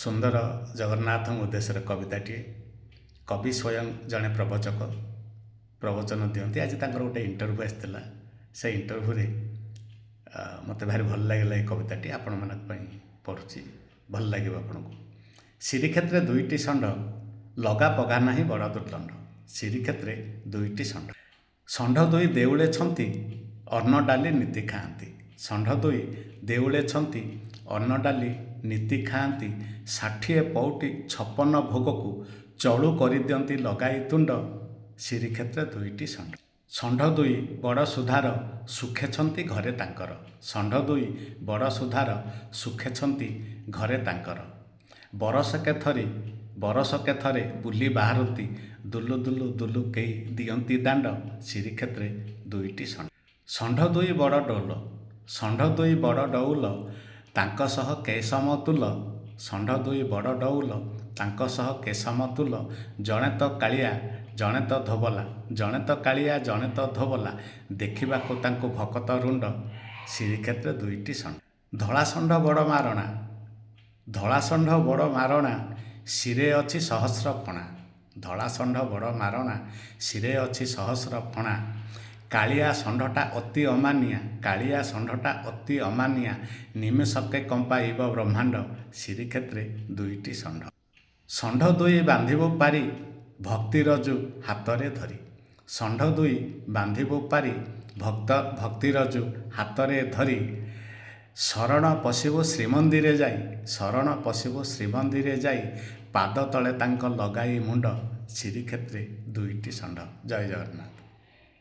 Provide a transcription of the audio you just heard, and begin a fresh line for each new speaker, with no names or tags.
ସୁନ୍ଦର ଜଗନ୍ନାଥଙ୍କ ଉଦ୍ଦେଶ୍ୟରେ କବିତାଟିଏ। କବି ସ୍ୱୟଂ ଜଣେ ପ୍ରବଚକ, ପ୍ରବଚନ ଦିଅନ୍ତି। ଆଜି ତାଙ୍କର ଗୋଟେ ଇଣ୍ଟରଭ୍ୟୁ ଆସିଥିଲା। ସେ ଇଣ୍ଟରଭ୍ୟୁରେ ମୋତେ ଭାରି ଭଲ ଲାଗିଲା ଏ କବିତାଟି, ଆପଣମାନଙ୍କ ପାଇଁ ପଢ଼ୁଛି, ଭଲ ଲାଗିବ ଆପଣଙ୍କୁ। ଶ୍ରୀକ୍ଷେତ୍ରରେ ଦୁଇଟି ଷଣ୍ଢ, ଲଗା ପଘା ନାହିଁ ବଡ଼ ଦୁର୍ଦ୍ଦଣ୍ଡ। ଶ୍ରୀକ୍ଷେତ୍ରରେ ଦୁଇଟି ଷଣ୍ଢ, ଷଣ୍ଢ ଦୁଇ ଦେଉଳେ ଛନ୍ତି, ଅନ୍ନ ଡାଲି ନୀତି ଖାଆନ୍ତି। ଷଣ୍ଢ ଦୁଇ ଦେଉଳେ ଛନ୍ତି, ଅନ୍ନ ଡାଲି ନୀତି ଖାଆନ୍ତି। 60 ପଉଟି 56 ଭୋଗକୁ, ଚଳୁ କରିଦିଅନ୍ତି ଲଗାଇ ତୁଣ୍ଡ। ଶ୍ରୀକ୍ଷେତ୍ରରେ ଦୁଇଟି ଷଣ୍ଢ, ଷଣ୍ଢ ଦୁଇ ବଡ଼ ସୁଧାର, ସୁଖେଛନ୍ତି ଘରେ ତାଙ୍କର। ଷଣ୍ଢ ଦୁଇ ବଡ଼ ସୁଧାର, ସୁଖେଛନ୍ତି ଘରେ ତାଙ୍କର। ବରଷକେ ଥରେ ବୁଲି ବାହାରନ୍ତି, ଦୁଲୁ ଦୁଲୁ ଦୁଲୁ କେହି ଦିଅନ୍ତି ଦାଣ୍ଡ। ଶ୍ରୀକ୍ଷେତ୍ରରେ ଦୁଇଟି ଷଣ୍ଢ, ଷଣ୍ଢ ଦୁଇ ବଡ଼ ଡଉଲ, ଷଣ୍ଢ ଦୁଇ ବଡ଼ ଡଉଲ, ତାଙ୍କ ସହ କେଶମତୁଲ। ଷଣ୍ଢ ଦୁଇ ବଡ଼ ଡଉଲ, ତାଙ୍କ ସହ କେଶମତୁଲ। ଜଣେ ତ କାଳିଆ ଜଣେ ତ ଧୋବଲା, ଜଣେ ତ କାଳିଆ ଜଣେ ତ ଧୋବଲା, ଦେଖିବାକୁ ତାଙ୍କୁ ଭକତ ରୁଣ୍ଡ। ଶ୍ରୀକ୍ଷେତ୍ରରେ ଦୁଇଟି ଷଣ୍ଢ, ଧଳା ଷଣ୍ଢ ବଡ଼ ମାରଣା, ଧଳା ଷଣ୍ଢ ବଡ଼ ମାରଣା, ଶିରେ ଅଛି ସହସ୍ର ଫଣା। ଧଳା ଷଣ୍ଢ ବଡ଼ ମାରଣା, ଶିରେ ଅଛି ସହସ୍ର ଫଣା। କାଳିଆ ଷଣ୍ଢଟା ଅତି ଅମାନିଆ, କାଳିଆ ଷଣ୍ଢଟା ଅତି ଅମାନିଆ, ନିମେଷକେ କମ୍ପାଇବ ବ୍ରହ୍ମାଣ୍ଡ। ଶ୍ରୀକ୍ଷେତ୍ରରେ ଦୁଇଟି ଷଣ୍ଢ, ଷଣ୍ଢ ଦୁଇ ବାନ୍ଧିବୁ ପାରି, ଭକ୍ତି ରଜୁ ହାତରେ ଧରି। ଷଣ୍ଢ ଦୁଇ ବାନ୍ଧିବୁ ପାରି, ଭକ୍ତି ରଜୁ ହାତରେ ଧରି। ଶରଣ ପଶିବୁ ଶ୍ରୀମନ୍ଦିରେ ଯାଇ, ଶରଣ ପଶିବୁ ଶ୍ରୀମନ୍ଦିରେ ଯାଇ, ପାଦ ତଳେ ତାଙ୍କ ଲଗାଇ ମୁଣ୍ଡ। ଶ୍ରୀକ୍ଷେତ୍ରରେ ଦୁଇଟି ଷଣ୍ଢ। ଜୟ ଜଗନ୍ନାଥ।